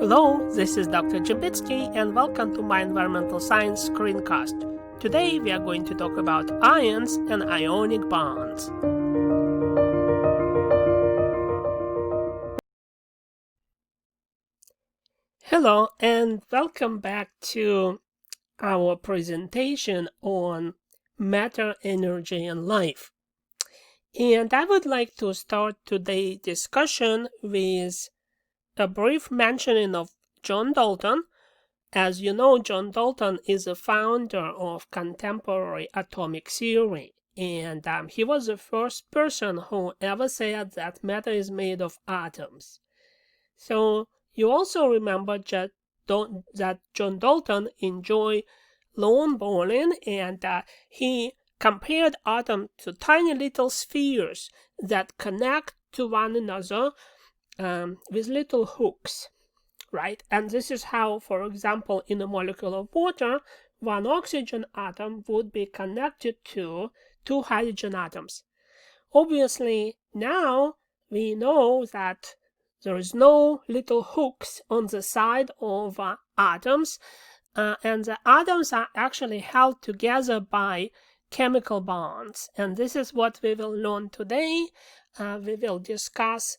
Hello, this is Dr. Jambitsky and welcome to my Environmental Science screencast. Today we are going to talk about ions and ionic bonds. Hello and welcome back to our presentation on matter, energy, and life. And I would like to start today's discussion with a brief mentioning of John Dalton. As you know, John Dalton is the founder of contemporary atomic theory, and he was the first person who ever said that matter is made of atoms. So you also remember that John Dalton enjoyed lawn bowling, and he compared atoms to tiny little spheres that connect to one another with little hooks, right? And this is how, for example, in a molecule of water, one oxygen atom would be connected to two hydrogen atoms. Obviously, now we know that there is no little hooks on the side of atoms, and the atoms are actually held together by chemical bonds. And this is what we will learn today. We will discuss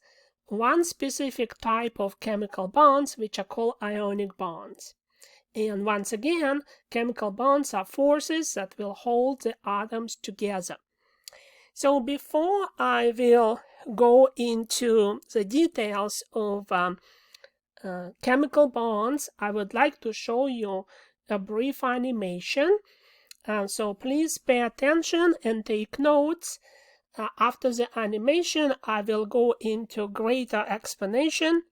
one specific type of chemical bonds, which are called ionic bonds. And once again, chemical bonds are forces that will hold the atoms together. So before I will go into the details of chemical bonds, I would like to show you a brief animation. So please pay attention and take notes. After the animation, I will go into greater explanation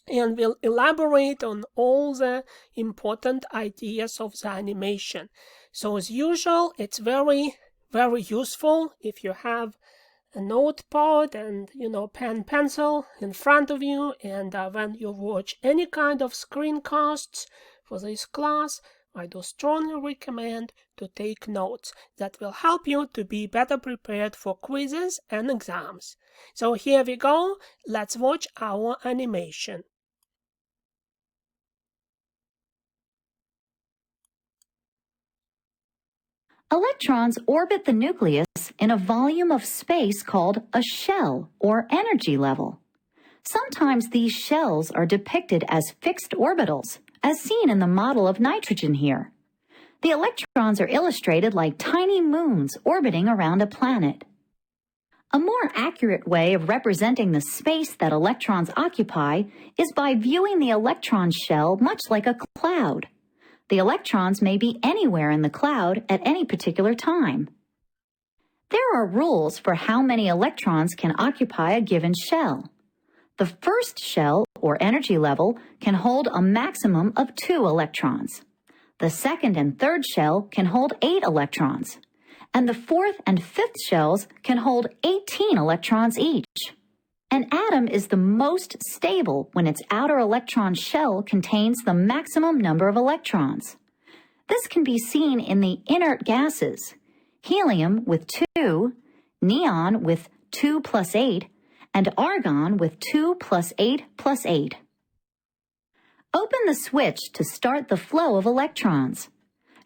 and will elaborate on all the important ideas of the animation. So as usual, it's very, very useful if you have a notepad and pen, pencil in front of you, and when you watch any kind of screencasts for this class, I do strongly recommend to take notes that will help you to be better prepared for quizzes and exams. So here we go. Let's watch our animation. Electrons orbit the nucleus in a volume of space called a shell or energy level. Sometimes these shells are depicted as fixed orbitals, as seen in the model of nitrogen here. The electrons are illustrated like tiny moons orbiting around a planet. A more accurate way of representing the space that electrons occupy is by viewing the electron shell much like a cloud. The electrons may be anywhere in the cloud at any particular time. There are rules for how many electrons can occupy a given shell. The first shell, or energy level, can hold a maximum of 2 electrons. The second and third shell can hold 8 electrons. And the fourth and fifth shells can hold 18 electrons each. An atom is the most stable when its outer electron shell contains the maximum number of electrons. This can be seen in the inert gases: helium with 2, neon with 2 plus 8, and argon with 2 plus 8 plus 8. Open the switch to start the flow of electrons.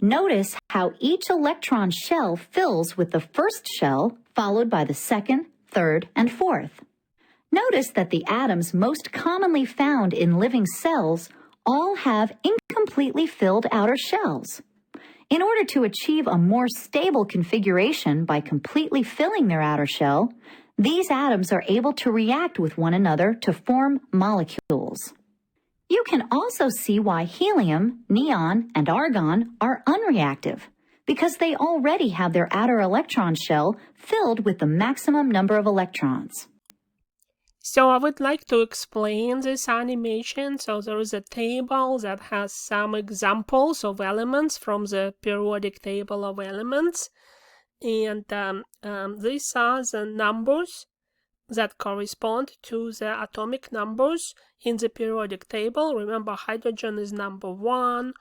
Notice how each electron shell fills with the first shell, followed by the second, third, and fourth. Notice that the atoms most commonly found in living cells all have incompletely filled outer shells. In order to achieve a more stable configuration by completely filling their outer shell, these atoms are able to react with one another to form molecules. You can also see why helium, neon, and argon are unreactive, because they already have their outer electron shell filled with the maximum number of electrons. So I would like to explain this animation. So there is a table that has some examples of elements from the periodic table of elements. And these are the numbers that correspond to the atomic numbers in the periodic table. Remember, hydrogen is number 1,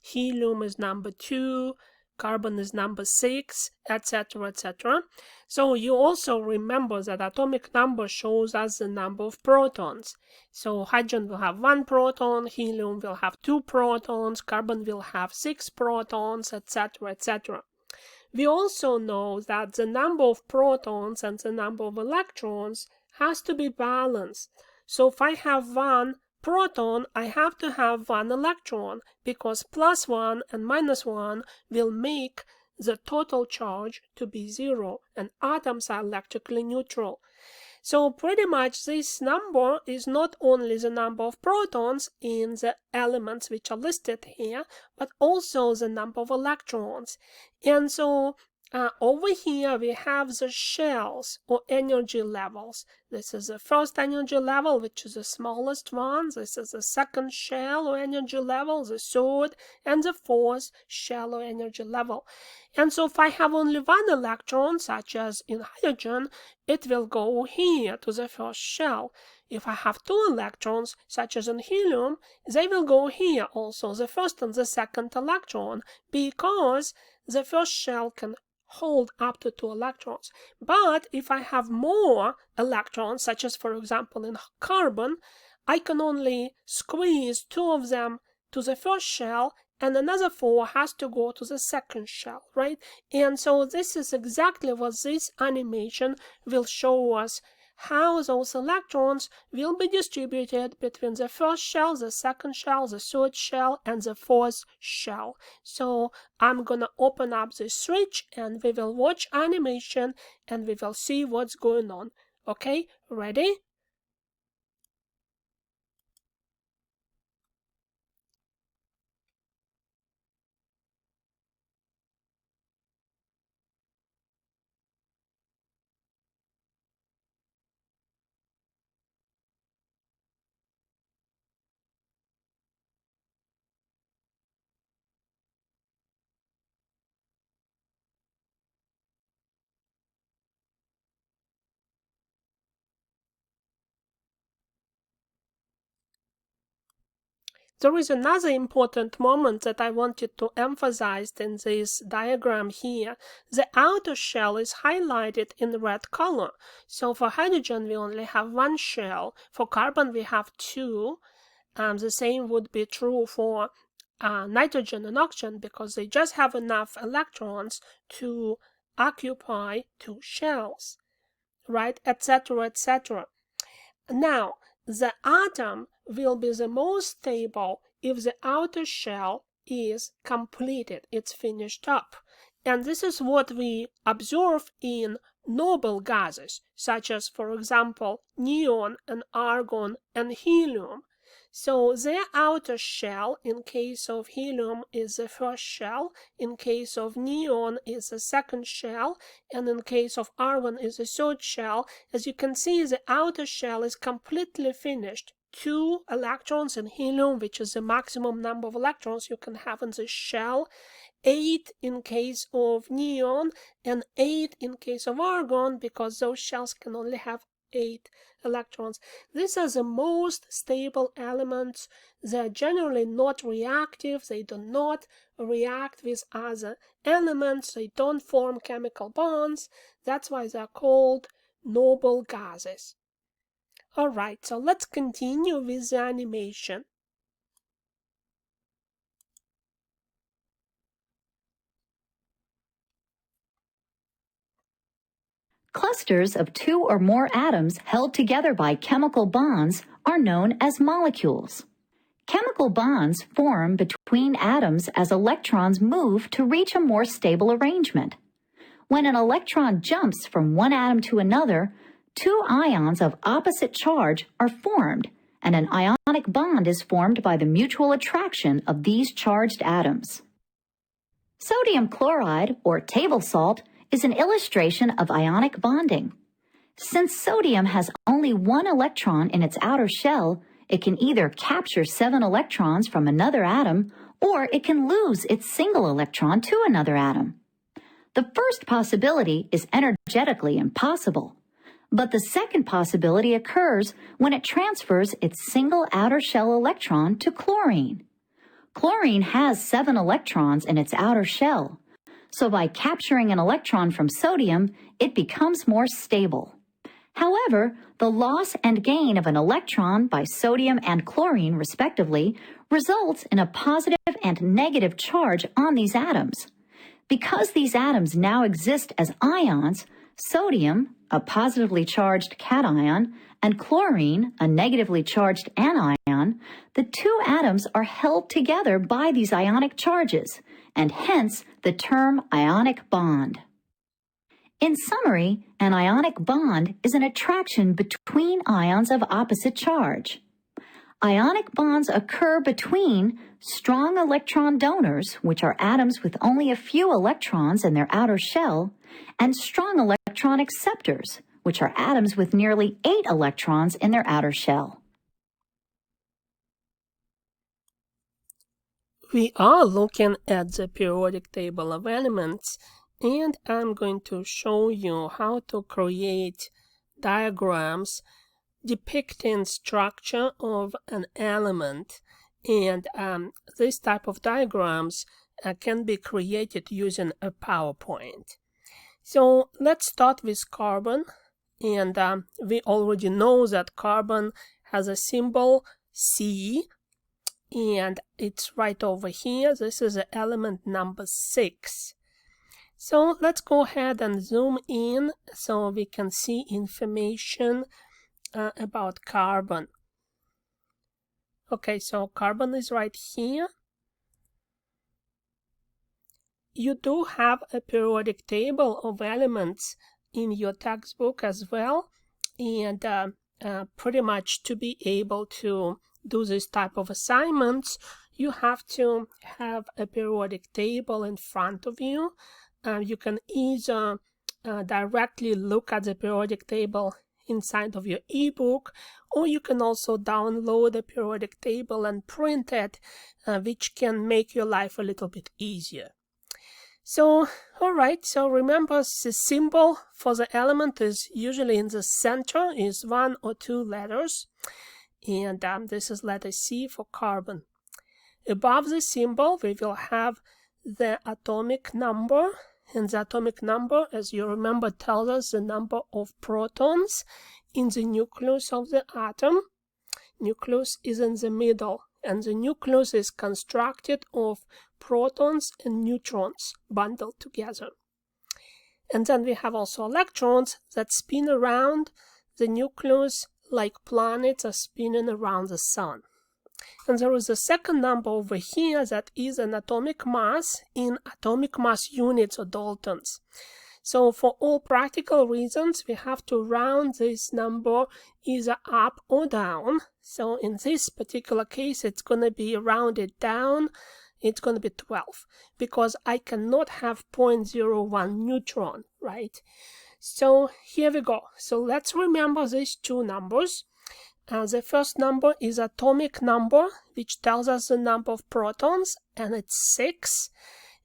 helium is number 2, carbon is number 6, etc., etc. So you also remember that atomic number shows us the number of protons. So hydrogen will have 1 proton, helium will have 2 protons, carbon will have 6 protons, etc., etc. We also know that the number of protons and the number of electrons has to be balanced. So if I have 1 proton, I have to have 1 electron, because plus 1 and minus 1 will make the total charge to be 0, and atoms are electrically neutral. So pretty much this number is not only the number of protons in the elements which are listed here, but also the number of electrons. And so over here we have the shells or energy levels. This is the first energy level, which is the smallest one. This is the second shell or energy level, the third, and the fourth shell or energy level. And so if I have only 1 electron, such as in hydrogen, it will go here to the first shell. If I have 2 electrons, such as in helium, they will go here also, the first and the second electron, because the first shell can hold up to 2 electrons. But if I have more electrons, such as for example in carbon, I can only squeeze 2 of them to the first shell, and another 4 has to go to the second shell, right? And so this is exactly what this animation will show us, how those electrons will be distributed between the first shell, the second shell, the third shell, and the fourth shell. So I'm gonna open up the switch and we will watch animation and we will see what's going on. Okay, ready? There is another important moment that I wanted to emphasize in this diagram here. The outer shell is highlighted in red color. So for hydrogen, we only have 1 shell. For carbon, we have 2. The same would be true for nitrogen and oxygen, because they just have enough electrons to occupy 2 shells, right? Etc., etc. Now, the atom will be the most stable if the outer shell is completed, it's finished up. And this is what we observe in noble gases, such as, for example, neon and argon and helium. So their outer shell, in case of helium, is the first shell, in case of neon is the second shell, and in case of argon is the third shell. As you can see, the outer shell is completely finished. 2 electrons in helium, which is the maximum number of electrons you can have in the shell, 8 in case of neon, and 8 in case of argon, because those shells can only have 8 electrons. These are the most stable elements. They're generally not reactive. They do not react with other elements. They don't form chemical bonds. That's why they're called noble gases. All right, so let's continue with the animation. Clusters of 2 or more atoms held together by chemical bonds are known as molecules. Chemical bonds form between atoms as electrons move to reach a more stable arrangement. When an electron jumps from one atom to another, 2 ions of opposite charge are formed, and an ionic bond is formed by the mutual attraction of these charged atoms. Sodium chloride, or table salt, is an illustration of ionic bonding. Since sodium has only 1 electron in its outer shell, it can either capture 7 electrons from another atom, or it can lose its single electron to another atom. The first possibility is energetically impossible, but the second possibility occurs when it transfers its single outer shell electron to chlorine. Chlorine has 7 electrons in its outer shell, so by capturing an electron from sodium, it becomes more stable. However, the loss and gain of an electron by sodium and chlorine, respectively, results in a positive and negative charge on these atoms. Because these atoms now exist as ions, sodium, a positively charged cation, and chlorine, a negatively charged anion, the two atoms are held together by these ionic charges, and hence the term ionic bond. In summary, an ionic bond is an attraction between ions of opposite charge. Ionic bonds occur between strong electron donors, which are atoms with only a few electrons in their outer shell, and strong electron acceptors, which are atoms with nearly 8 electrons in their outer shell. We are looking at the periodic table of elements, and I'm going to show you how to create diagrams depicting structure of an element. And this type of diagrams can be created using a PowerPoint. So let's start with carbon, and we already know that carbon has a symbol C, and it's right over here. This is the element number 6. So let's go ahead and zoom in so we can see information about carbon. Okay, so carbon is right here. You do have a periodic table of elements in your textbook as well, and pretty much to be able to do this type of assignments, you have to have a periodic table in front of you. You can either directly look at the periodic table inside of your ebook, or you can also download a periodic table and print it, which can make your life a little bit easier. So, alright, so remember the symbol for the element is usually in the center, is 1 or 2 letters, and this is letter C for carbon. Above the symbol, we will have the atomic number, and the atomic number, as you remember, tells us the number of protons in the nucleus of the atom. Nucleus is in the middle, and the nucleus is constructed of protons and neutrons bundled together. And then we have also electrons that spin around the nucleus like planets are spinning around the sun. And there is a second number over here that is an atomic mass in atomic mass units or daltons. So for all practical reasons, we have to round this number either up or down. So in this particular case, it's going to be rounded down. It's going to be 12 because I cannot have 0.01 neutron, right? So here we go. So let's remember these two numbers. The first number is atomic number, which tells us the number of protons, and it's 6.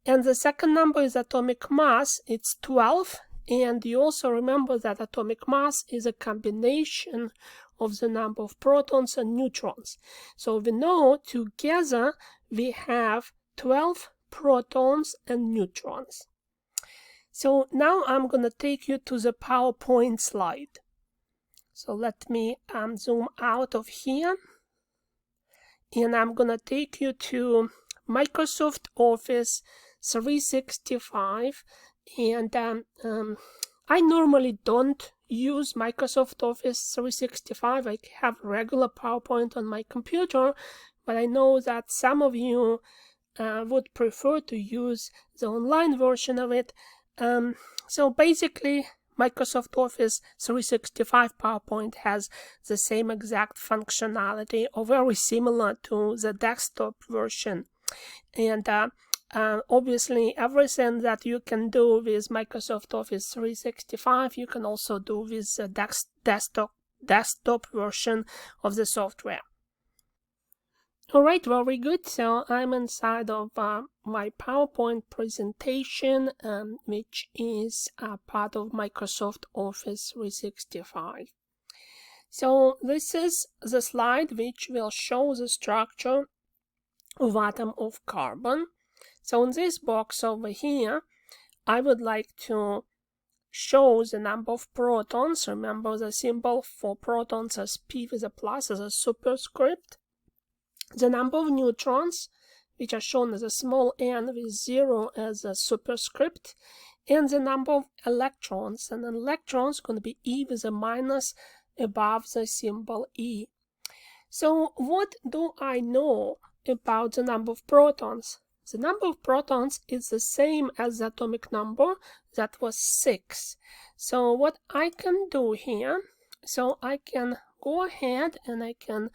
And the second number is atomic mass, it's 12. And you also remember that atomic mass is a combination of the number of protons and neutrons. So we know together we have 12 protons and neutrons. So now I'm going to take you to the PowerPoint slide. So let me zoom out of here, and I'm going to take you to Microsoft Office 365, and I normally don't use Microsoft Office 365. I have regular PowerPoint on my computer, but I know that some of you would prefer to use the online version of it. So basically, Microsoft Office 365 PowerPoint has the same exact functionality or very similar to the desktop version. And obviously, everything that you can do with Microsoft Office 365, you can also do with the desktop version of the software. Alright, very good. So I'm inside of my PowerPoint presentation, which is part of Microsoft Office 365. So this is the slide which will show the structure of atom of carbon. So in this box over here, I would like to show the number of protons. Remember the symbol for protons as P with a plus as a superscript. The number of neutrons, which are shown as a small n with 0 as a superscript, and the number of electrons. And an electron is going to be E with a minus above the symbol E. So what do I know about the number of protons? The number of protons is the same as the atomic number, that was 6. So what I can do here, so I can go ahead and I can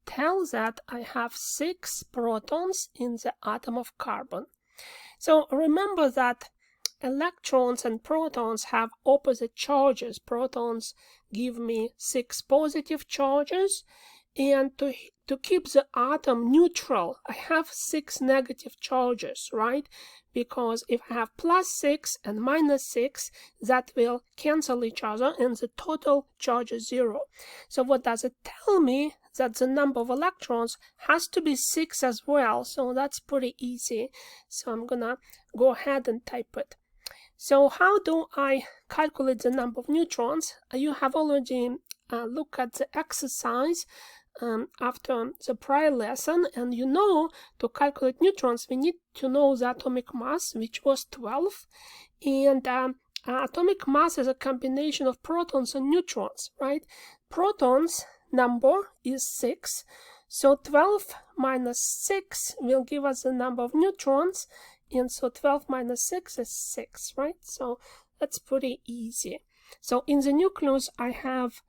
tell that I have 6 protons in the atom of carbon. So remember that electrons and protons have opposite charges. Protons give me 6 positive charges, and to keep the atom neutral, I have 6 negative charges, right? Because if I have plus 6 and minus 6, that will cancel each other and the total charge is 0. So what does it tell me? That the number of electrons has to be 6 as well. So that's pretty easy. So I'm gonna go ahead and type it. So how do I calculate the number of neutrons? You have already looked at the exercise after the prior lesson, and you know to calculate neutrons we need to know the atomic mass, which was 12, and atomic mass is a combination of protons and neutrons, right? Protons number is 6, so 12 minus 6 will give us the number of neutrons, and so 12 minus 6 is 6, right? So that's pretty easy. So in the nucleus I have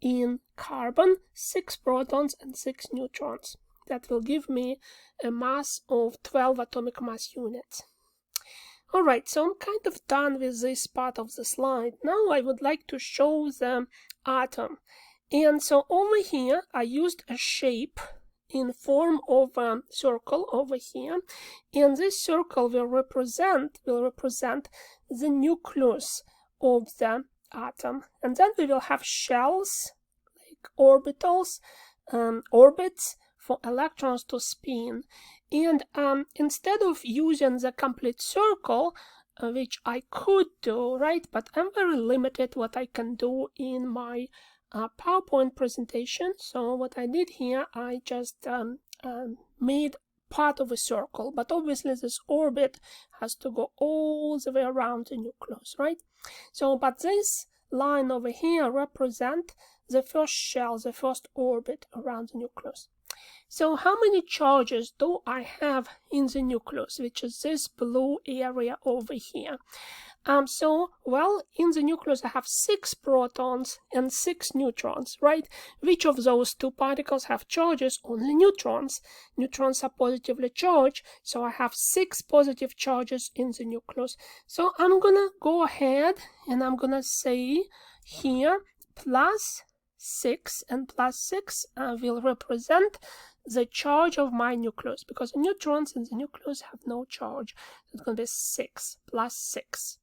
in carbon 6 protons and 6 neutrons. That will give me a mass of 12 atomic mass units. Alright, so I'm kind of done with this part of the slide. Now I would like to show the atom. And so over here I used a shape in form of a circle over here, and this circle will represent the nucleus of the atom, and then we will have shells like orbitals, orbits for electrons to spin. And instead of using the complete circle, which I could do, right, but I'm very limited what I can do in my PowerPoint presentation. So what I did here, I just made part of a circle, but obviously this orbit has to go all the way around the nucleus, right? So but this line over here represent the first shell, the first orbit around the nucleus. So how many charges do I have in the nucleus, which is this blue area over here? Well, in the nucleus I have 6 protons and 6 neutrons, right? Which of those 2 particles have charges? Only neutrons. Neutrons are positively charged, so I have 6 positive charges in the nucleus. So I'm gonna go ahead and I'm gonna say here plus 6, and plus 6 will represent the charge of my nucleus, because the neutrons in the nucleus have no charge. It's going to be 6 plus 6.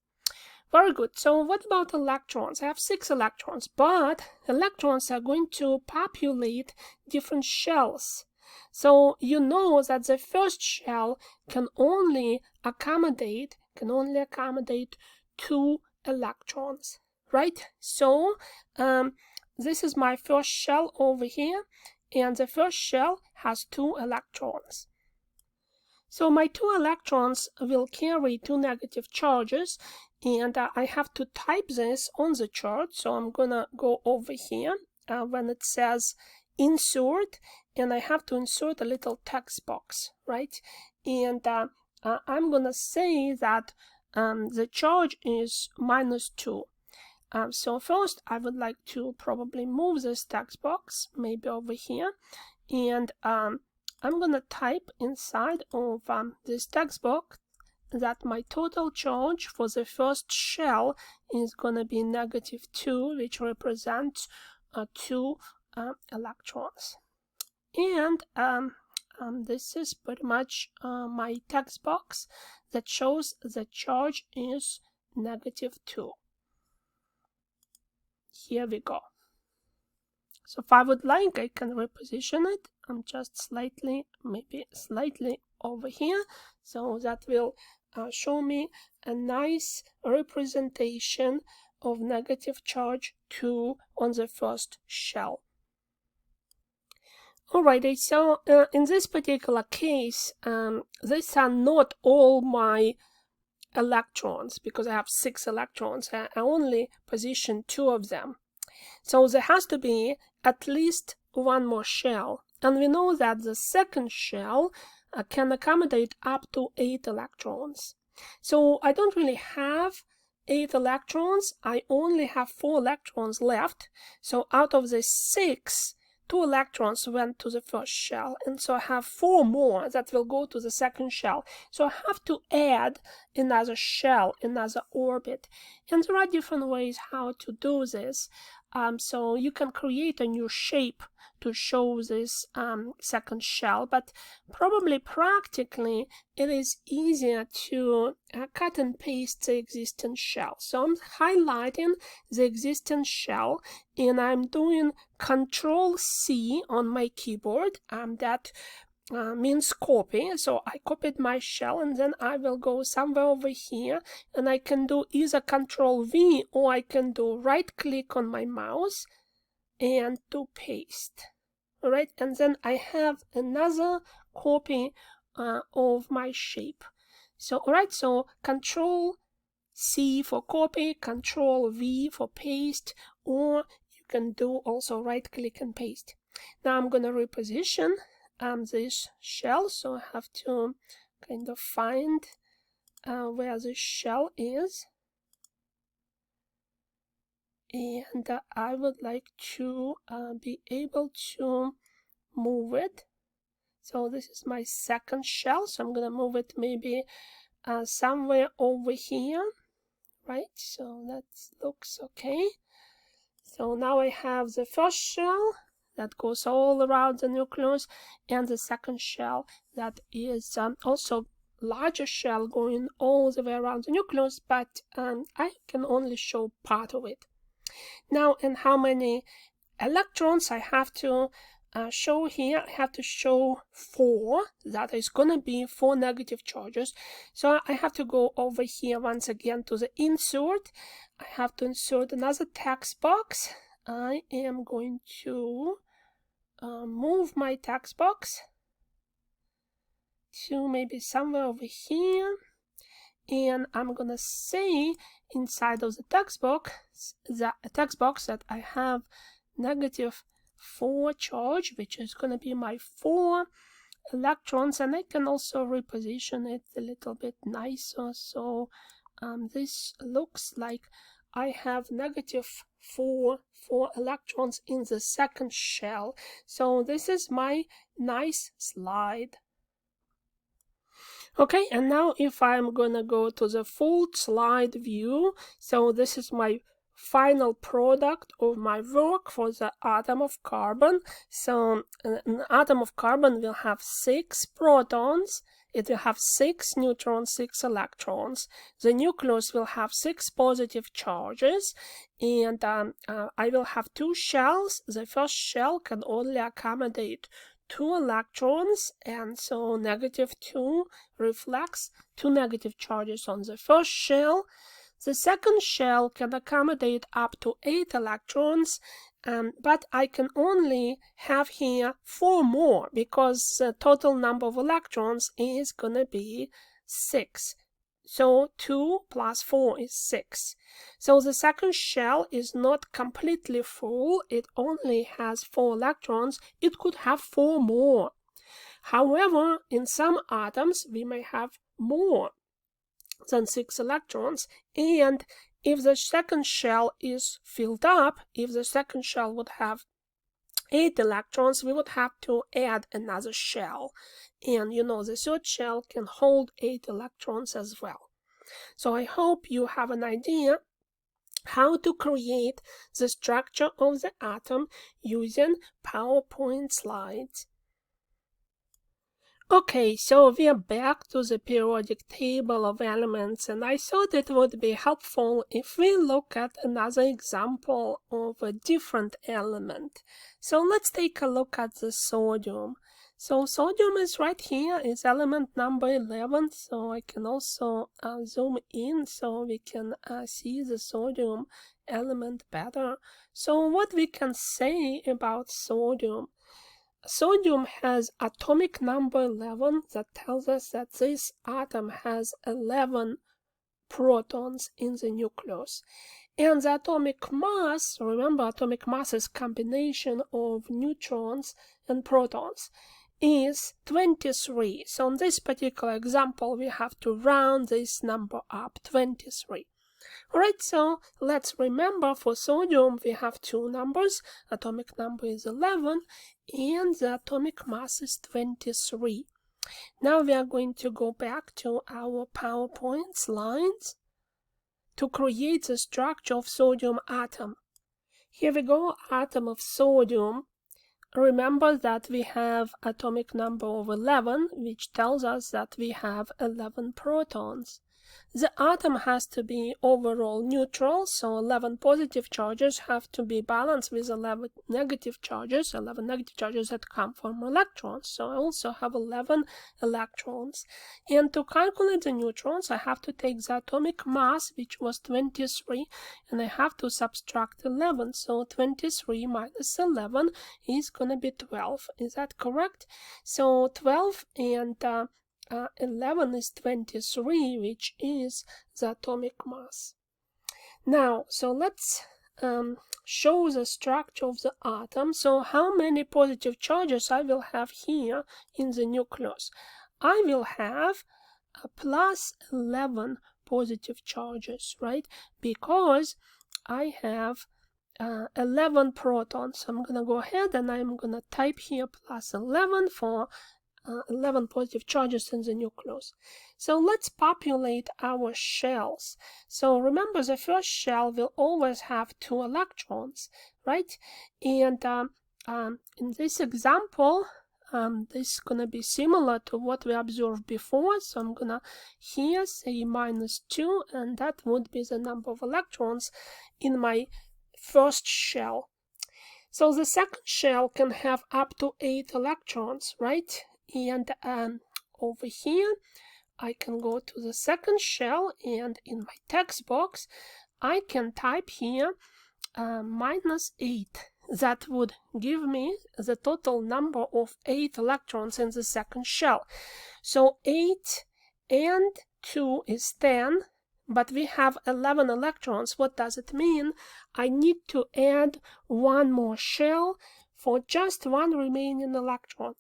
Very good. So what about electrons? I have 6 electrons, but electrons are going to populate different shells. So you know that the first shell can only accommodate 2 electrons, right? So this is my first shell over here, and the first shell has 2 electrons. So my 2 electrons will carry 2 negative charges, and I have to type this on the chart. So I'm gonna go over here when it says insert, and I have to insert a little text box, right? And I'm gonna say that the charge is -2. So first I would like to probably move this text box maybe over here, and I'm gonna type inside of this text box that my total charge for the first shell is gonna be -2, which represents 2 electrons. And this is pretty much my text box that shows the charge is -2. Here we go. So if I would like, I can reposition it. I'm just maybe slightly over here. So that will show me a nice representation of negative charge 2 on the first shell. Alrighty, so in this particular case, these are not all my electrons, because I have 6 electrons. I only position 2 of them. So there has to be at least one more shell. And we know that the second shell can accommodate up to 8 electrons. So I don't really have 8 electrons. I only have 4 electrons left. So out of the 6, 2 electrons went to the first shell, and so I have 4 more that will go to the second shell. So I have to add another shell, another orbit. And there are different ways how to do this. So you can create a new shape to show this second shell, but probably practically it is easier to cut and paste the existing shell. So I'm highlighting the existing shell, and I'm doing Control-C on my keyboard. That means copy. So I copied my shell, and then I will go somewhere over here, and I can do either Control-V, or I can do right-click on my mouse and do paste. All right, and then I have another copy of my shape. So all right, so Control-C for copy, Control-V for paste, or you can do also right-click and paste. Now I'm going to reposition this shell, so I have to kind of find where this shell is, and I would like to be able to move it. So this is my second shell, so I'm gonna move it maybe somewhere over here, right? So that looks okay. So now I have the first shell that goes all around the nucleus, and the second shell that is also larger shell going all the way around the nucleus, but I can only show part of it. Now, and how many electrons I have to show here? I have to show 4. That is going to be 4 negative charges. So I have to go over here once again to the insert. I have to insert another text box. I am going to move my text box to maybe somewhere over here, and I'm gonna say inside of the text box that I have negative 4 charge, which is gonna be my 4 electrons, and I can also reposition it a little bit nicer. So this looks like I have negative 4 electrons in the second shell. So this is my nice slide. Okay, and now if I'm gonna go to the full slide view, so this is my final product of my work for the atom of carbon. So an atom of carbon will have 6 protons, it will have 6 neutrons, 6 electrons. The nucleus will have 6 positive charges, and I will have 2 shells. The first shell can only accommodate 2 electrons, and so -2 reflects 2 negative charges on the first shell. The second shell can accommodate up to 8 electrons, but I can only have here 4 more because the total number of electrons is gonna be 6. So 2 plus 4 is 6. So the second shell is not completely full. It only has 4 electrons. It could have 4 more. However, in some atoms, we may have more than 6 electrons. And if the second shell is filled up, if the second shell would have 8 electrons, we would have to add another shell. And you know, the third shell can hold 8 electrons as well. So I hope you have an idea how to create the structure of the atom using PowerPoint slides. Okay, so we are back to the periodic table of elements, and I thought it would be helpful if we look at another example of a different element. So let's take a look at the sodium. So sodium is right here, is element number 11, so I can also zoom in so we can see the sodium element better. So what we can say about sodium? Sodium has atomic number 11 that tells us that this atom has 11 protons in the nucleus. And the atomic mass, remember atomic mass is combination of neutrons and protons, is 23. So in this particular example, we have to round this number up, 23. Alright, so let's remember for sodium we have two numbers. Atomic number is 11 and the atomic mass is 23. Now we are going to go back to our PowerPoint slides to create the structure of sodium atom. Here we go, atom of sodium. Remember that we have atomic number of 11, which tells us that we have 11 protons. The atom has to be overall neutral, so 11 positive charges have to be balanced with 11 negative charges that come from electrons. So I also have 11 electrons. And to calculate the neutrons, I have to take the atomic mass, which was 23, and I have to subtract 11. So 23 minus 11 is going to be 12. Is that correct? So 12 and 11 is 23, which is the atomic mass. Now, so let's show the structure of the atom. So how many positive charges I will have here in the nucleus? I will have a plus 11 positive charges, right? Because I have 11 protons. So I'm going to go ahead and I'm going to type here plus 11 for 11 positive charges in the nucleus. So let's populate our shells. So remember, the first shell will always have 2 electrons, right? And in this example, this is going to be similar to what we observed before. So I'm going to here say minus 2, and that would be the number of electrons in my first shell. So the second shell can have up to 8 electrons, right? And over here, I can go to the second shell, and in my text box, I can type here minus 8. That would give me the total number of 8 electrons in the second shell. So 8 and 2 is 10, but we have 11 electrons. What does it mean? I need to add one more shell for just one remaining electron.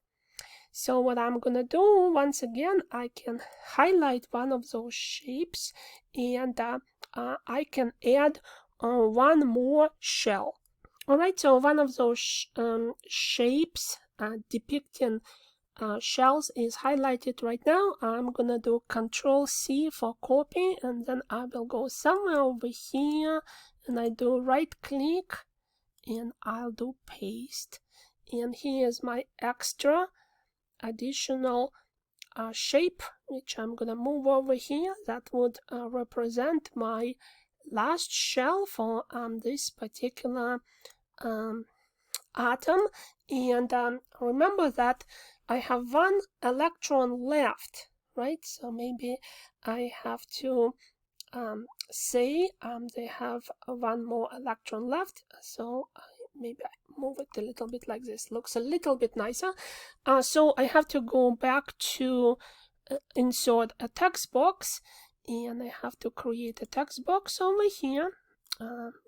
So what I'm going to do, once again, I can highlight one of those shapes, and I can add one more shell. Alright, so one of those shapes depicting shells is highlighted right now. I'm going to do Control C for copy, and then I will go somewhere over here, and I do right click, and I'll do paste. And here's my extra additional shape, which I'm gonna move over here. That would represent my last shell for this particular atom. And remember that I have one electron left, right? So maybe I have to say they have one more electron left. So maybe I move it a little bit like this. Looks a little bit nicer. So I have to go back to insert a text box, and I have to create a text box over here.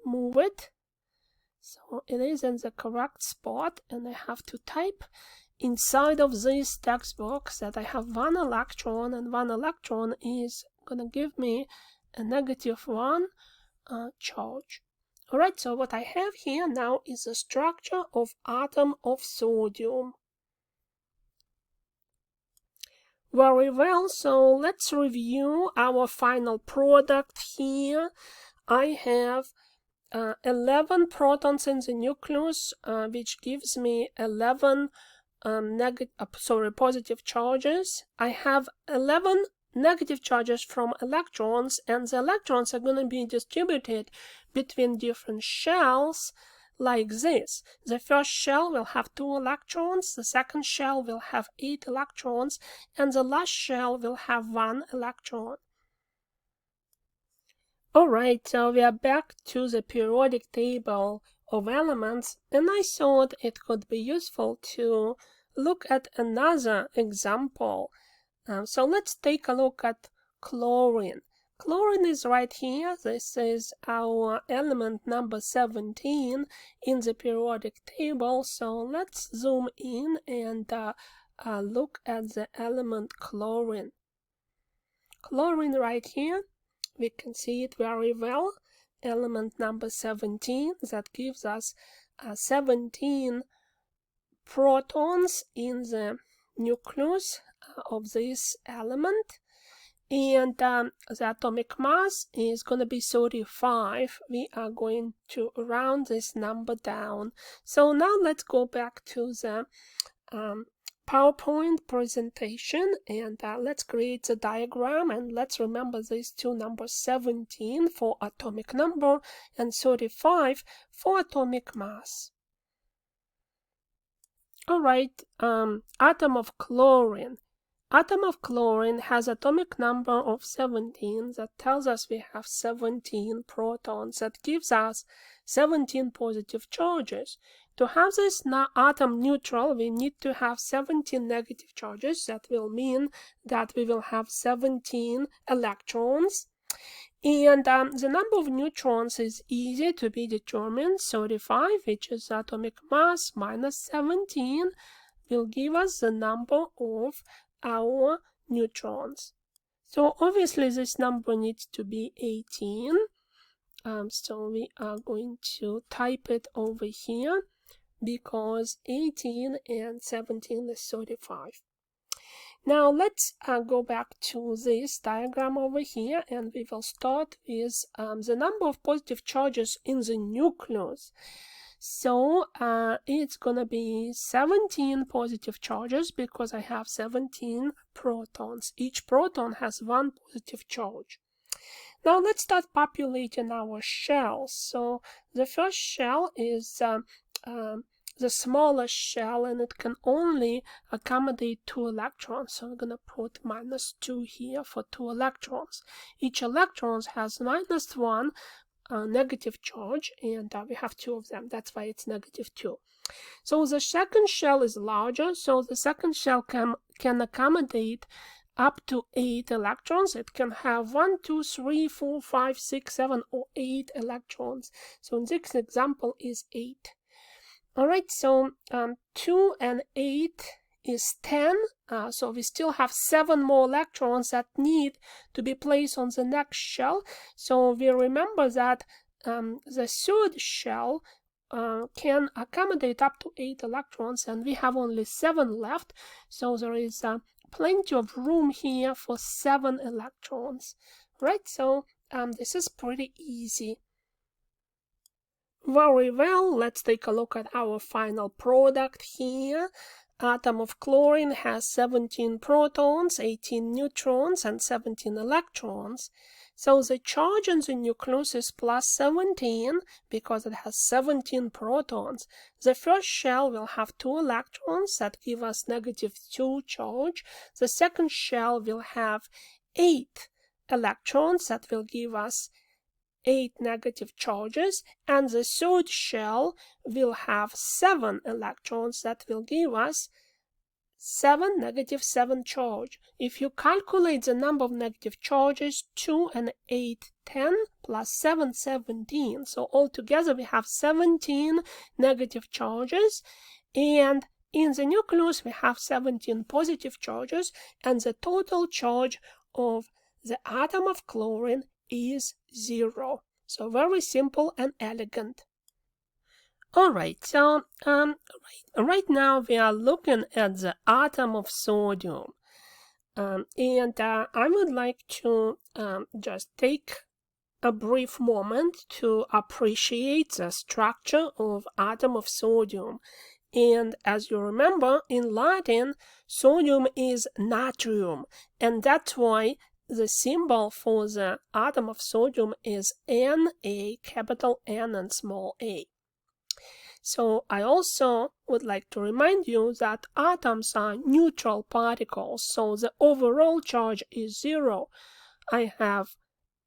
Move it so it is in the correct spot, and I have to type inside of this text box that I have one electron, and one electron is gonna give me a -1 charge. Alright, so what I have here now is the structure of atom of sodium. Very well, so let's review our final product here. I have 11 protons in the nucleus, which gives me 11 positive charges. I have 11 negative charges from electrons, and the electrons are going to be distributed between different shells like this. The first shell will have 2 electrons, the second shell will have 8 electrons, and the last shell will have 1 electron. Alright, so we are back to the periodic table of elements, and I thought it could be useful to look at another example. So let's take a look at chlorine. Chlorine is right here. This is our element number 17 in the periodic table. So let's zoom in and look at the element chlorine. Chlorine right here. We can see it very well. Element number 17, that gives us 17 protons in the nucleus of this element, and the atomic mass is going to be 35. We are going to round this number down. So now let's go back to the PowerPoint presentation, and let's create the diagram, and let's remember these two numbers, 17 for atomic number and 35 for atomic mass. Alright, atom of chlorine. Atom of chlorine has atomic number of 17. That tells us we have 17 protons. That gives us 17 positive charges. To have this atom neutral, we need to have 17 negative charges. That will mean that we will have 17 electrons. And the number of neutrons is easy to be determined. 35, which is atomic mass, minus 17, will give us the number of our neutrons. So obviously this number needs to be 18. So we are going to type it over here, because 18 and 17 is 35. Now let's go back to this diagram over here, and we will start with the number of positive charges in the nucleus. So it's gonna be 17 positive charges because I have 17 protons. Each proton has 1 positive charge. Now let's start populating our shells. So the first shell is the smallest shell, and it can only accommodate 2 electrons. So I'm going to put minus 2 here for 2 electrons. Each electron has minus 1 negative charge, and we have 2 of them. That's why it's negative 2. So the second shell is larger, so the second shell can accommodate up to 8 electrons. It can have 1, 2, 3, 4, 5, 6, 7, or 8 electrons. So in this example is 8. Alright, so 2 and 8 is 10, so we still have 7 more electrons that need to be placed on the next shell. So we remember that the third shell can accommodate up to 8 electrons, and we have only 7 left, so there is plenty of room here for 7 electrons. Right, so this is pretty easy. Very well, let's take a look at our final product here. Atom of chlorine has 17 protons, 18 neutrons, and 17 electrons. So the charge in the nucleus is plus 17 because it has 17 protons. The first shell will have 2 electrons that give us negative 2 charge. The second shell will have 8 electrons that will give us 8 negative charges, and the third shell will have 7 electrons that will give us 7 negative 7 charge. If you calculate the number of negative charges, 2 and 8, 10, plus 7, 17. So altogether we have 17 negative charges, and in the nucleus we have 17 positive charges, and the total charge of the atom of chlorine is 0. So very simple and elegant. Alright, so right now we are looking at the atom of sodium. And I would like to just take a brief moment to appreciate the structure of atom of sodium. And as you remember, in Latin, sodium is natrium, and that's why the symbol for the atom of sodium is Na, capital N and small a. So I also would like to remind you that atoms are neutral particles, so the overall charge is 0. I have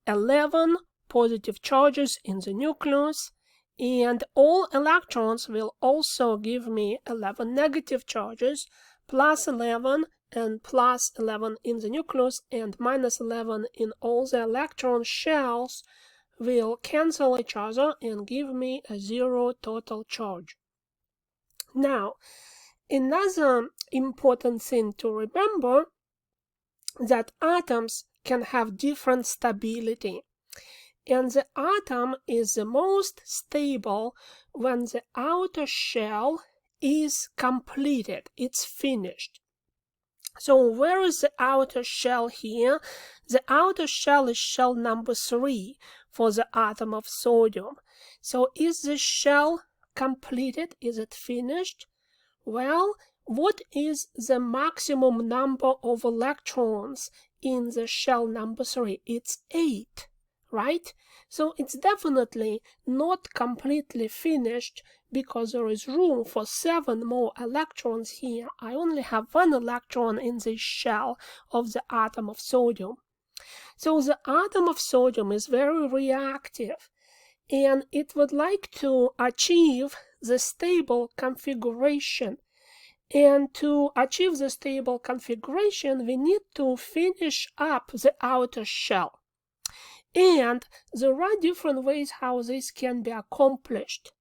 11 positive charges in the nucleus, and all electrons will also give me 11 negative charges, plus 11 and plus 11 in the nucleus and minus 11 in all the electron shells will cancel each other and give me a 0 total charge. Now, another important thing to remember that atoms can have different stability. And the atom is the most stable when the outer shell is completed, it's finished. So where is the outer shell here? The outer shell is shell number 3 for the atom of sodium. So is the shell completed? Is it finished? Well, what is the maximum number of electrons in the shell number 3? It's 8, right? So it's definitely not completely finished because there is room for 7 more electrons here. I only have 1 electron in the shell of the atom of sodium. So the atom of sodium is very reactive, and it would like to achieve the stable configuration. And to achieve the stable configuration, we need to finish up the outer shell. And there are different ways how this can be accomplished.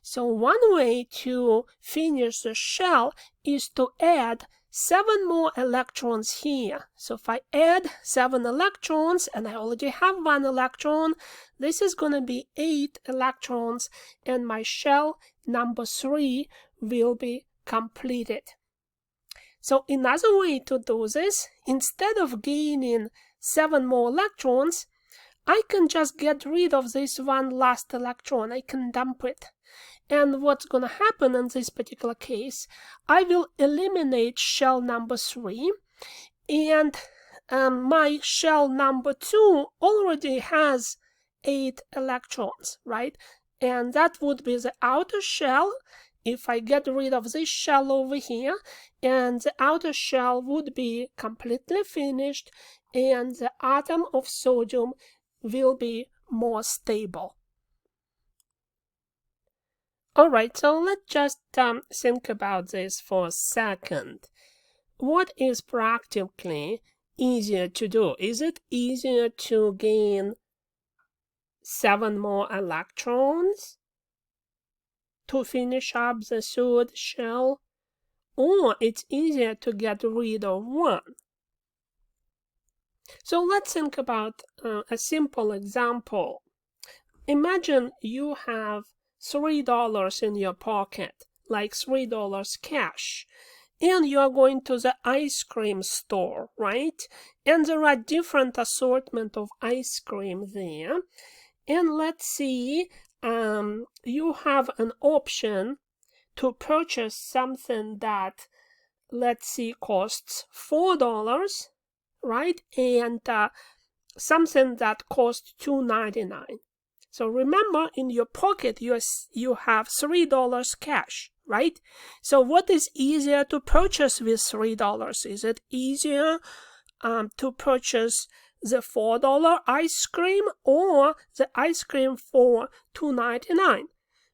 So one way to finish the shell is to add 7 more electrons here. So if I add 7 electrons and I already have 1 electron, this is going to be 8 electrons and my shell number 3 will be completed. So another way to do this, instead of gaining 7 more electrons, I can just get rid of this 1 last electron. I can dump it. And what's going to happen in this particular case, I will eliminate shell number 3, and my shell number 2 already has 8 electrons, right? And that would be the outer shell if I get rid of this shell over here, and the outer shell would be completely finished, and the atom of sodium will be more stable. All right, so let's just think about this for a second. What is practically easier to do? Is it easier to gain 7 more electrons to finish up the third shell, or it's easier to get rid of 1? So let's think about a simple example. Imagine you have $3 in your pocket, like $3 cash, and you are going to the ice cream store, right? And there are different assortment of ice cream there. And let's see, you have an option to purchase something that, let's see, costs $4, right? And something that costs $2.99. So remember, in your pocket, you have $3 cash, right? So what is easier to purchase with $3? Is it easier to purchase the $4 ice cream or the ice cream for $2.99?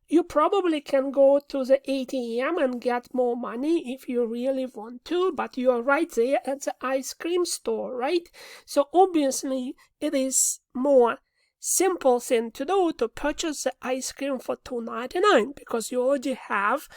You probably can go to the ATM and get more money if you really want to, but you are right there at the ice cream store, right? So obviously it is more simple thing to do to purchase the ice cream for $2.99 because you already have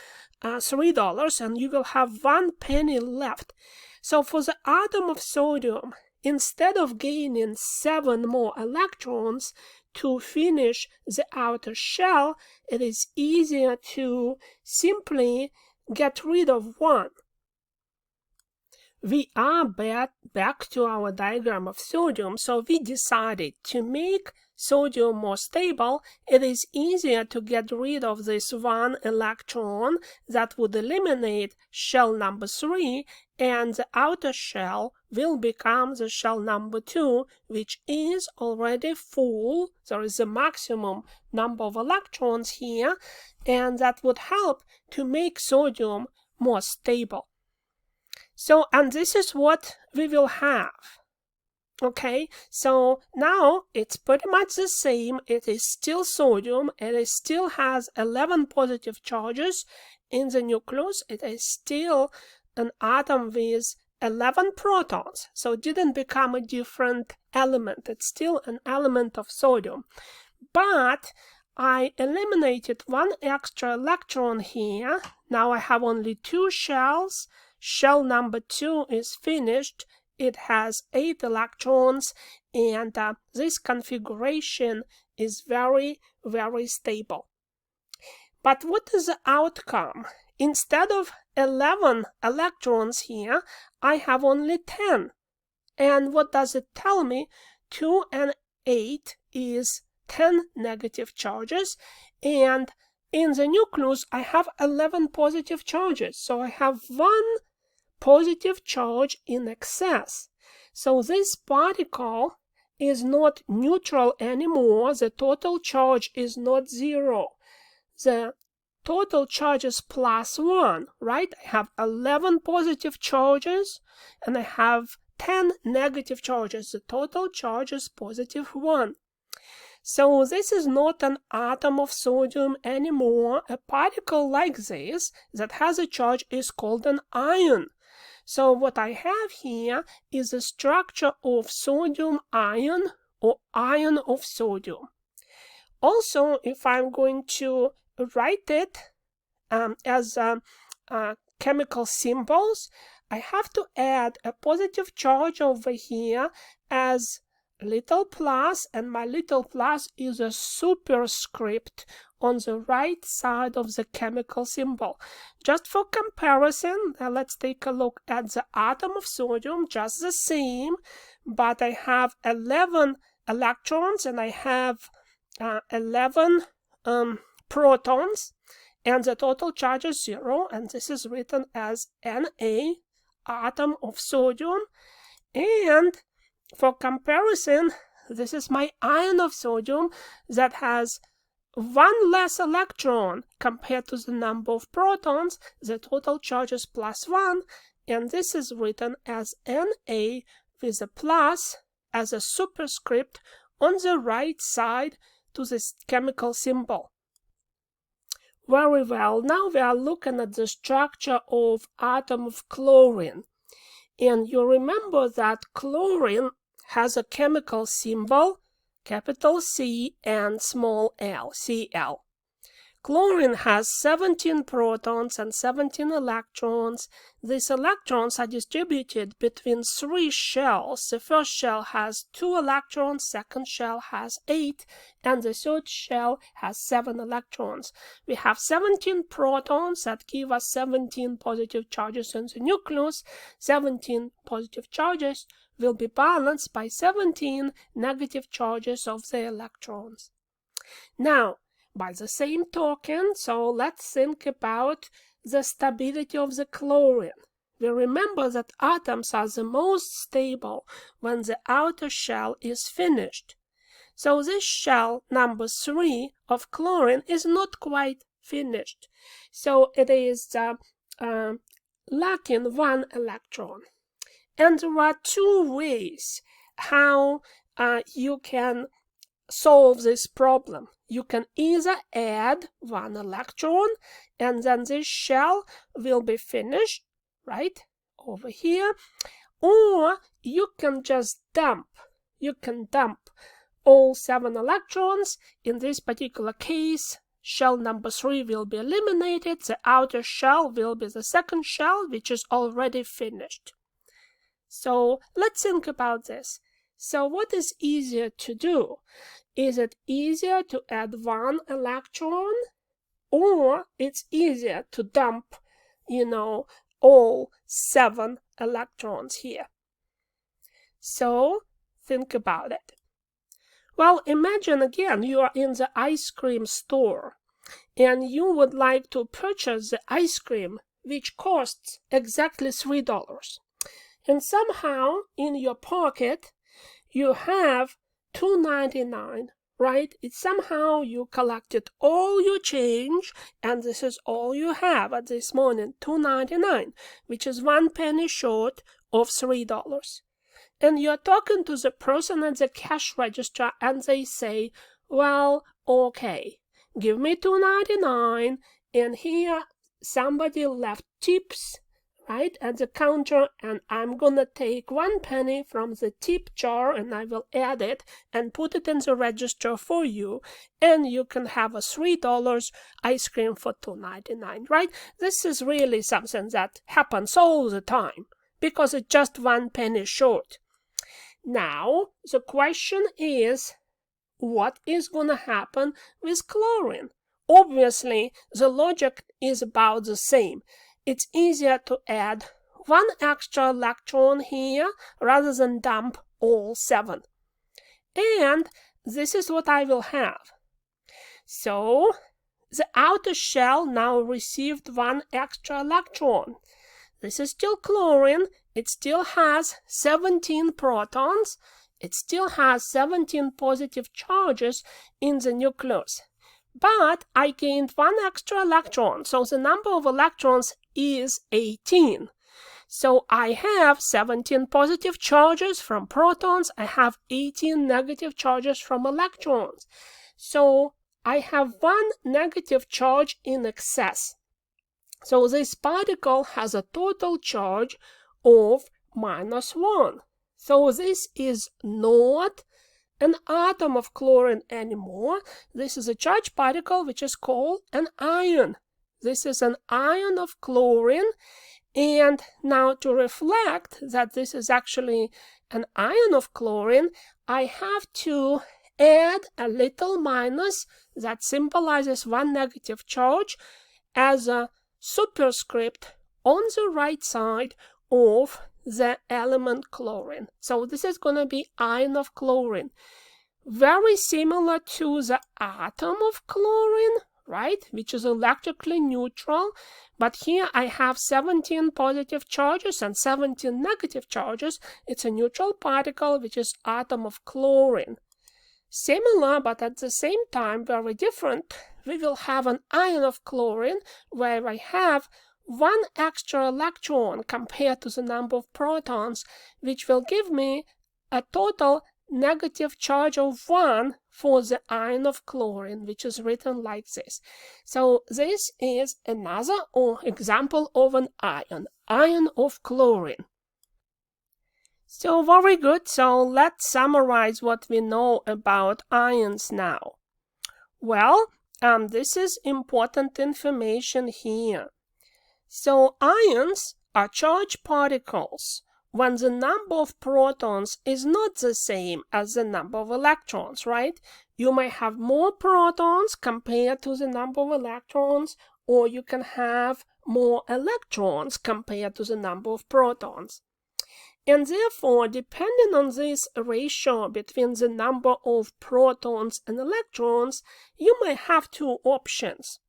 $3 and you will have 1 penny left. So for the atom of sodium, instead of gaining 7 more electrons to finish the outer shell, it is easier to simply get rid of 1. we are back to our diagram of sodium, so we decided to make sodium more stable. It is easier to get rid of this one electron that would eliminate shell number 3, and the outer shell will become the shell number 2, which is already full. There is a maximum number of electrons here, and that would help to make sodium more stable. So, and this is what we will have. Okay, so now it's pretty much the same. It is still sodium, and it still has 11 positive charges in the nucleus. It is still an atom with 11 protons, so it didn't become a different element. It's still an element of sodium. But I eliminated one extra electron here. Now I have only 2 shells. Shell number 2 is finished. It has 8 electrons, and this configuration is very, very stable. But what is the outcome? Instead of 11 electrons here, I have only 10. And what does it tell me? 2 and 8 is 10 negative charges, and in the nucleus I have 11 positive charges, so I have 1 positive charge in excess. So this particle is not neutral anymore. The total charge is not 0. The total charge is +1, right? I have 11 positive charges and I have 10 negative charges. The total charge is +1. So this is not an atom of sodium anymore. A particle like this that has a charge is called an ion. So what I have here is a structure of sodium ion or ion of sodium. Also, if I'm going to write it as chemical symbols, I have to add a positive charge over here as little plus, and my little plus is a superscript on the right side of the chemical symbol. Just for comparison, let's take a look at the atom of sodium, just the same, but I have 11 electrons and I have 11 protons, and the total charge is 0, and this is written as Na, atom of sodium. And for comparison, this is my ion of sodium that has 1 less electron compared to the number of protons. The total charge is +1, and this is written as Na with a plus as a superscript on the right side to this chemical symbol. Very well, now we are looking at the structure of atom of chlorine. And you remember that chlorine has a chemical symbol, capital C and small l, Cl. Chlorine has 17 protons and 17 electrons. These electrons are distributed between 3 shells. The first shell has 2 electrons, second shell has 8, and the third shell has 7 electrons. We have 17 protons that give us 17 positive charges in the nucleus. 17 positive charges will be balanced by 17 negative charges of the electrons. Now, by the same token, so let's think about the stability of the chlorine. We remember that atoms are the most stable when the outer shell is finished. So this shell number 3 of chlorine is not quite finished. So it is lacking 1 electron. And there are 2 ways how you can solve this problem. You can either add 1 electron and then this shell will be finished, right, over here, or you can just dump. You can dump all 7 electrons. In this particular case, shell number 3 will be eliminated. The outer shell will be the second shell, which is already finished. So let's think about this. So what is easier to do? Is it easier to add 1 electron, or it's easier to dump, all 7 electrons here. So think about it. Well, imagine again you are in the ice cream store and you would like to purchase the ice cream which costs exactly $3. And somehow in your pocket you have $2.99, right? It's somehow you collected all your change and this is all you have at this moment, $2.99, which is 1 penny short of $3. And you're talking to the person at the cash register and they say, well, okay, give me $2.99 and here somebody left tips right at the counter and I'm gonna take 1 penny from the tip jar and I will add it and put it in the register for you and you can have a $3 ice cream for $2.99, right? This is really something that happens all the time because it's just 1 penny short. Now, the question is, what is going to happen with chlorine? Obviously, the logic is about the same. It's easier to add 1 extra electron here rather than dump all 7. And this is what I will have. So, the outer shell now received 1 extra electron. This is still chlorine. It still has 17 protons. It still has 17 positive charges in the nucleus. But I gained 1 extra electron, so the number of electrons is 18. So I have 17 positive charges from protons. I have 18 negative charges from electrons. So I have 1 negative charge in excess. So this particle has a total charge of -1. So this is not an atom of chlorine anymore. This is a charged particle which is called an ion. This is an ion of chlorine. And now to reflect that this is actually an ion of chlorine, I have to add a little minus that symbolizes 1 negative charge as a superscript on the right side of the element chlorine. So this is going to be ion of chlorine. Very similar to the atom of chlorine, right? Which is electrically neutral. But here I have 17 positive charges and 17 negative charges. It's a neutral particle, which is atom of chlorine. Similar, but at the same time very different, we will have an ion of chlorine where I have 1 extra electron compared to the number of protons, which will give me a total negative charge of 1 for the ion of chlorine, which is written like this. So this is another example of an ion of chlorine. So very good. So let's summarize what we know about ions now. Well, this is important information here. So ions are charged particles when the number of protons is not the same as the number of electrons, right? You may have more protons compared to the number of electrons, or you can have more electrons compared to the number of protons. And therefore, depending on this ratio between the number of protons and electrons, you may have 2 options.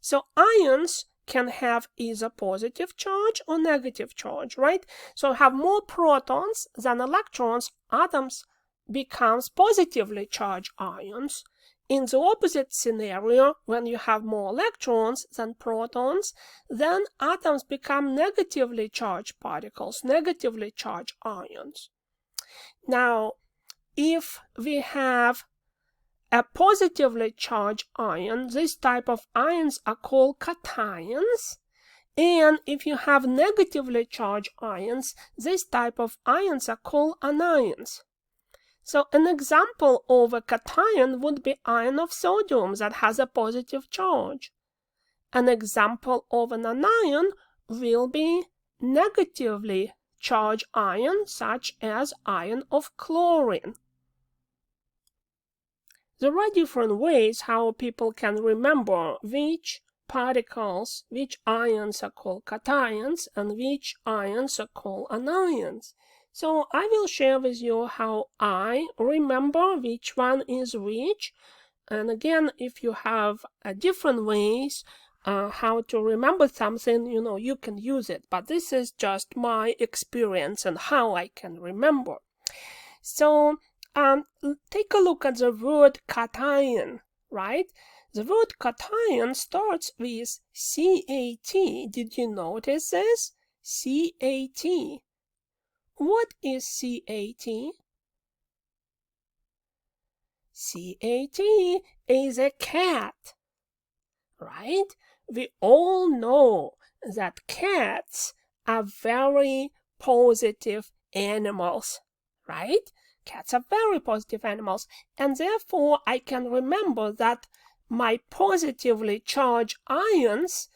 So ions can have either positive charge or negative charge, right? So have more protons than electrons, atoms becomes positively charged ions. In the opposite scenario, when you have more electrons than protons, then atoms become negatively charged particles, negatively charged ions. Now, if we have a positively charged ion, this type of ions are called cations. And if you have negatively charged ions, this type of ions are called anions. So an example of a cation would be ion of sodium that has a positive charge. An example of an anion will be negatively charged ion, such as ion of chlorine. There are different ways how people can remember which particles, which ions are called cations and which ions are called anions. So I will share with you how I remember which one is which. And again, if you have different ways how to remember something, you can use it. But this is just my experience and how I can remember. So take a look at the word cation, right? The word cation starts with CAT. Did you notice this? CAT. What is CAT? CAT is a cat, right? We all know that cats are very positive animals, right? Cats are very positive animals, and therefore I can remember that my positively charged ions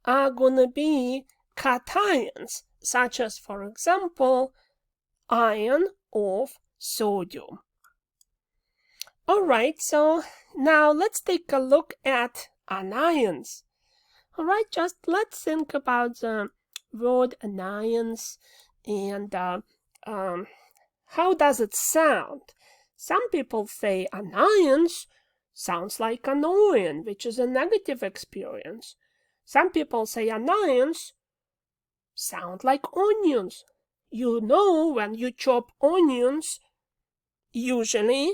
are going to be cations, such as, for example, ion of sodium. All right, so now let's take a look at anions. All right, just let's think about the word anions and how does it sound? Some people say anions sounds like annoying, which is a negative experience. Some people say anions sound like onions. You know, when you chop onions, usually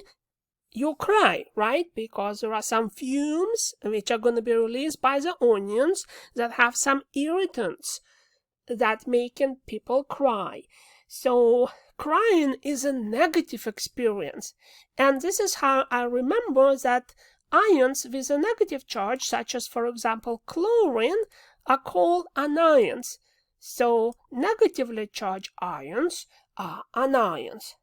you cry, right? Because there are some fumes which are going to be released by the onions that have some irritants that making people cry. So crying is a negative experience. And this is how I remember that ions with a negative charge, such as, for example, chlorine, are called anions. So negatively charged ions are anions.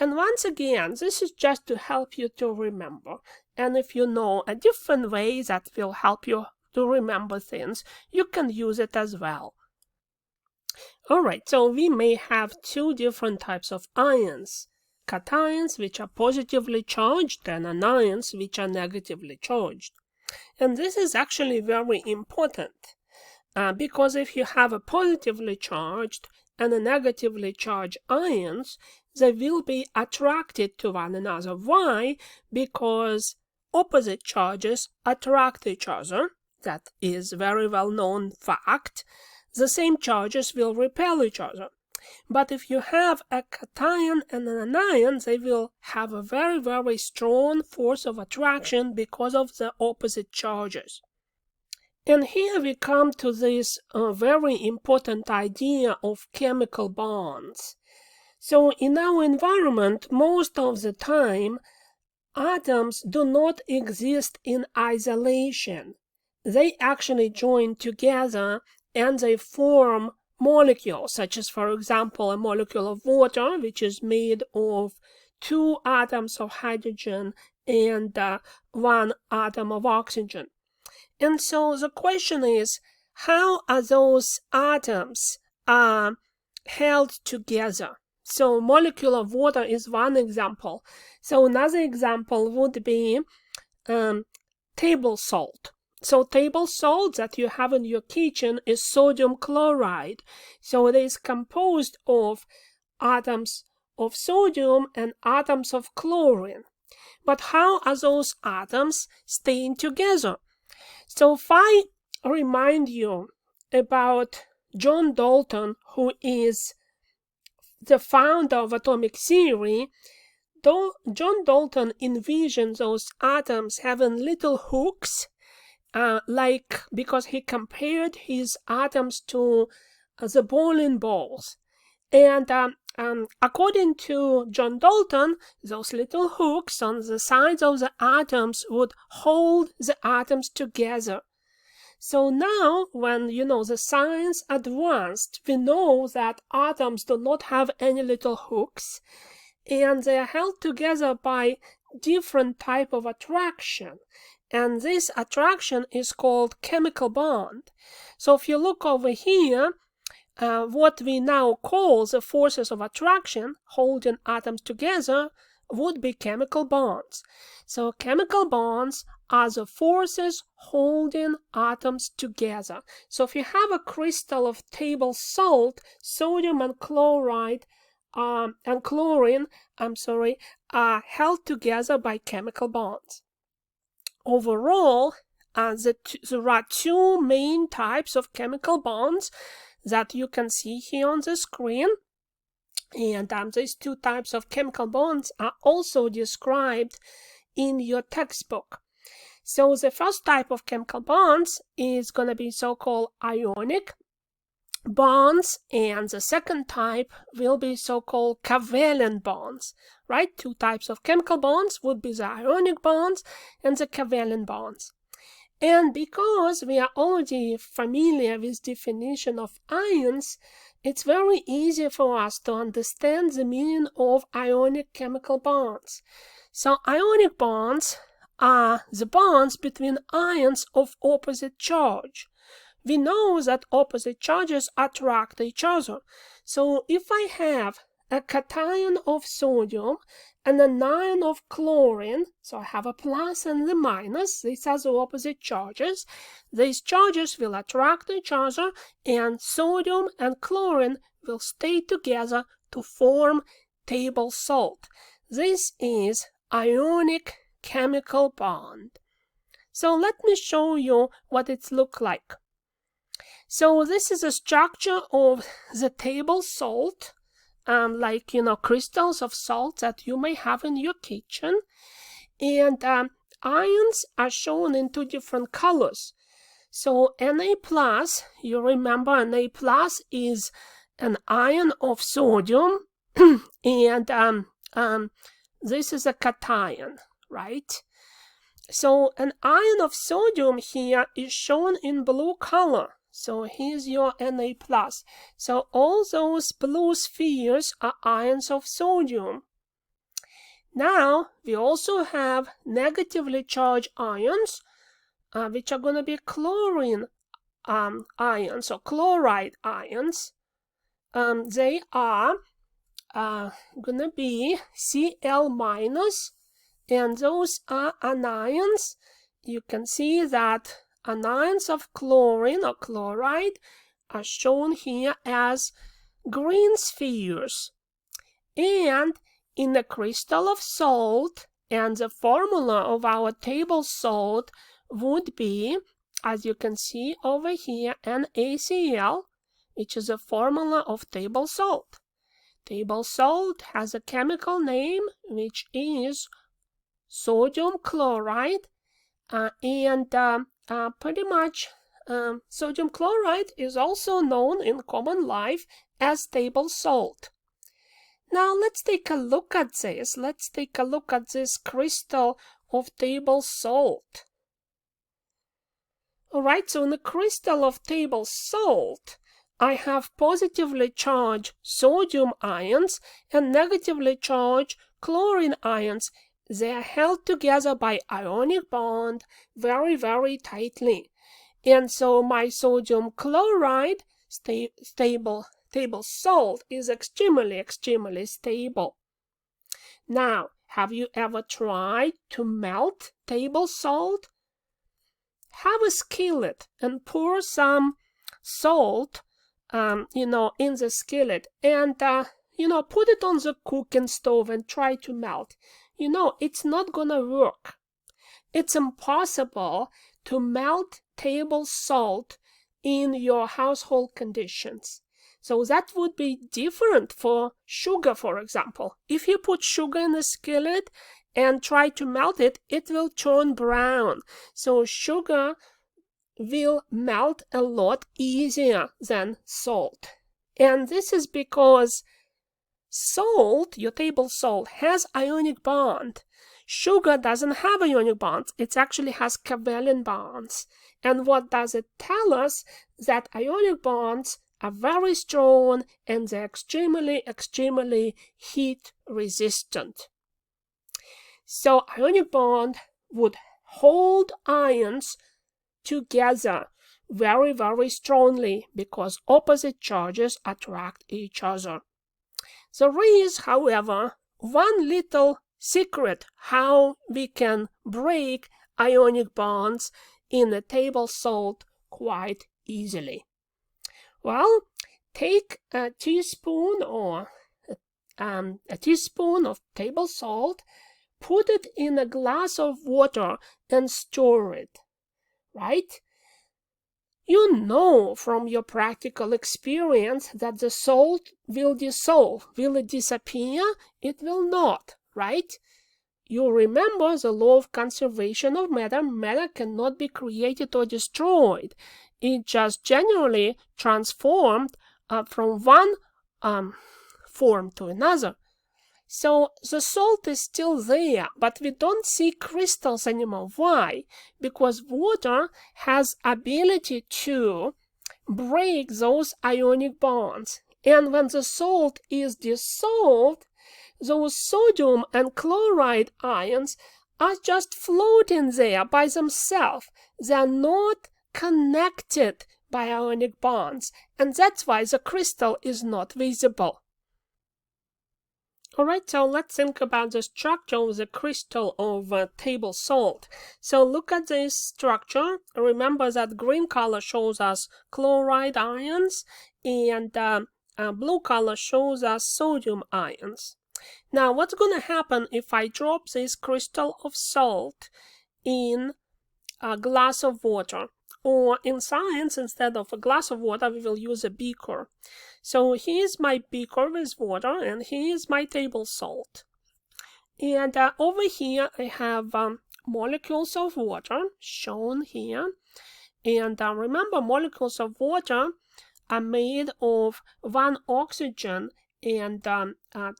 And once again, this is just to help you to remember. And if you know a different way that will help you to remember things, you can use it as well. All right, so we may have two different types of ions. Cations, which are positively charged, and anions, which are negatively charged. And this is actually very important because if you have a positively charged and a negatively charged ions, they will be attracted to one another. Why? Because opposite charges attract each other. That is a very well-known fact. The same charges will repel each other. But if you have a cation and an anion, they will have a very, very strong force of attraction because of the opposite charges. And here we come to this very important idea of chemical bonds. So in our environment, most of the time, atoms do not exist in isolation. They actually join together and they form molecules, such as, for example, a molecule of water, which is made of 2 atoms of hydrogen and 1 atom of oxygen. And so the question is, how are those atoms held together? So molecule of water is one example. So another example would be table salt. So table salt that you have in your kitchen is sodium chloride. So it is composed of atoms of sodium and atoms of chlorine. But how are those atoms staying together? So if I remind you about John Dalton, who is the founder of atomic theory, John Dalton envisioned those atoms having little hooks, because he compared his atoms to the bowling balls. And according to John Dalton, those little hooks on the sides of the atoms would hold the atoms together. So now, when the science advanced, we know that atoms do not have any little hooks, and they are held together by different type of attraction. And this attraction is called chemical bond. So if you look over here, what we now call the forces of attraction holding atoms together would be chemical bonds. So chemical bonds are the forces holding atoms together. So if you have a crystal of table salt, sodium and chlorine are held together by chemical bonds. Overall, there are two main types of chemical bonds that you can see here on the screen. And these two types of chemical bonds are also described in your textbook. So the first type of chemical bonds is going to be so-called ionic bonds, and the second type will be so-called covalent bonds, right? Two types of chemical bonds would be the ionic bonds and the covalent bonds. And because we are already familiar with definition of ions, it's very easy for us to understand the meaning of ionic chemical bonds. So ionic bonds are the bonds between ions of opposite charge. We know that opposite charges attract each other. So if I have a cation of sodium and an ion of chlorine, so I have a plus and the minus, these are the opposite charges. These charges will attract each other, and sodium and chlorine will stay together to form table salt. This is ionic chemical bond. So let me show you what it looks like. So this is a structure of the table salt, like, crystals of salt that you may have in your kitchen. And ions are shown in two different colors. So Na+, you remember Na+ is an ion of sodium, and this is a cation, right? So an ion of sodium here is shown in blue color. So here's your Na+. So all those blue spheres are ions of sodium. Now, we also have negatively charged ions, which are going to be chlorine ions or chloride ions. They are going to be Cl-, and those are anions. You can see that anions of chlorine or chloride are shown here as green spheres. And in the crystal of salt, and the formula of our table salt would be, as you can see over here, NaCl, which is a formula of table salt. Table salt has a chemical name, which is sodium chloride, and pretty much sodium chloride is also known in common life as table salt. Now let's take a look at this. Let's take a look at this crystal of table salt. Alright, so in the crystal of table salt, I have positively charged sodium ions and negatively charged chlorine ions. They are held together by ionic bond very, very tightly. And so my sodium chloride table salt is extremely, extremely stable. Now, have you ever tried to melt table salt? Have a skillet and pour some salt, in the skillet, and, put it on the cooking stove and try to melt. It's not gonna work. It's impossible to melt table salt in your household conditions. So that would be different for sugar, for example. If you put sugar in a skillet and try to melt it, it will turn brown. So sugar will melt a lot easier than salt. And this is because salt, your table salt, has ionic bond. Sugar doesn't have ionic bonds. It actually has covalent bonds. And what does it tell us? That ionic bonds are very strong and they're extremely, extremely heat resistant. So ionic bond would hold ions together very, very strongly because opposite charges attract each other. There is, however, one little secret how we can break ionic bonds in a table salt quite easily. Well, take a teaspoon or a teaspoon of table salt, put it in a glass of water and stir it, right? You know from your practical experience that the salt will dissolve. Will it disappear? It will not, right? You remember the law of conservation of matter. Matter cannot be created or destroyed. It just generally transformed from one form to another. So the salt is still there, but we don't see crystals anymore. Why? Because water has ability to break those ionic bonds. And when the salt is dissolved, those sodium and chloride ions are just floating there by themselves. They are not connected by ionic bonds, and that's why the crystal is not visible. Alright, so let's think about the structure of the crystal of table salt. So look at this structure. Remember that green color shows us chloride ions, and blue color shows us sodium ions. Now, what's going to happen if I drop this crystal of salt in a glass of water? Or in science, instead of a glass of water, we will use a beaker. So here's my beaker with water, and here's my table salt. And over here, I have molecules of water shown here. And remember, molecules of water are made of one oxygen and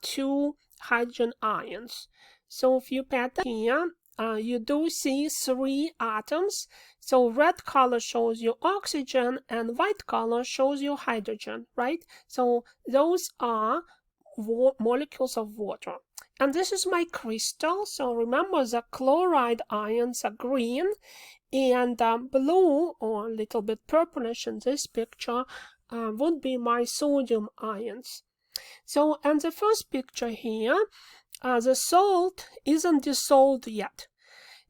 two hydrogen ions. So if you pay attention here, you do see three atoms. So red color shows you oxygen and white color shows you hydrogen, right? So those are molecules of water. And this is my crystal. So remember, the chloride ions are green, and blue or a little bit purplish in this picture would be my sodium ions. So in the first picture here, the salt isn't dissolved yet.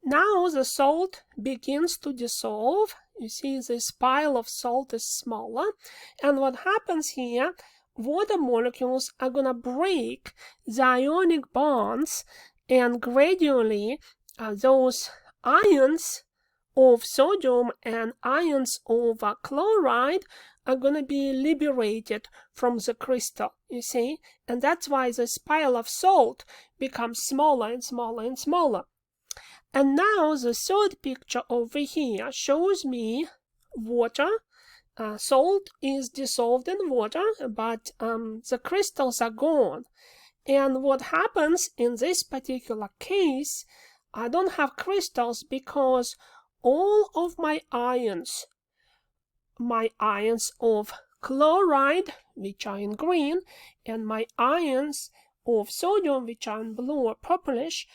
Now the salt begins to dissolve. You see this pile of salt is smaller. And what happens here, water molecules are going to break the ionic bonds, and gradually those ions of sodium and ions of chloride are going to be liberated from the crystal, you see? And that's why this pile of salt becomes smaller and smaller and smaller. And now the third picture over here shows me water. Salt is dissolved in water, but the crystals are gone. And what happens in this particular case, I don't have crystals because all of my ions of chloride, which are in green, and my ions of sodium, which are in blue or purplish,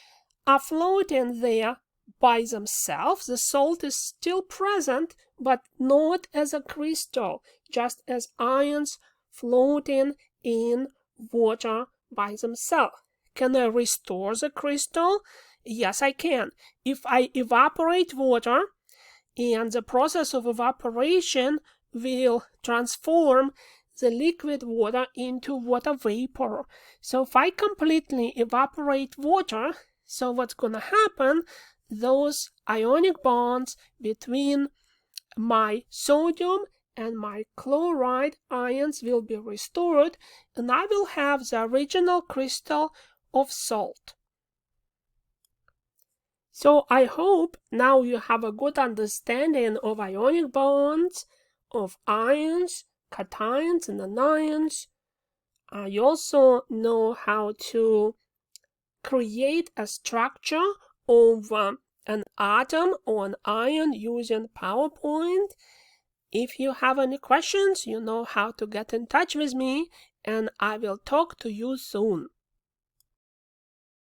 are floating there by themselves. The salt is still present, but not as a crystal, just as ions floating in water by themselves. Can I restore the crystal? Yes, I can. If I evaporate water, and the process of evaporation will transform the liquid water into water vapor. So if I completely evaporate water, so what's going to happen, those ionic bonds between my sodium and my chloride ions will be restored, and I will have the original crystal of salt. So I hope now you have a good understanding of ionic bonds, of ions, cations, and anions. You also know how to create a structure of an atom or an ion using PowerPoint. If you have any questions, you know how to get in touch with me, and I will talk to you soon.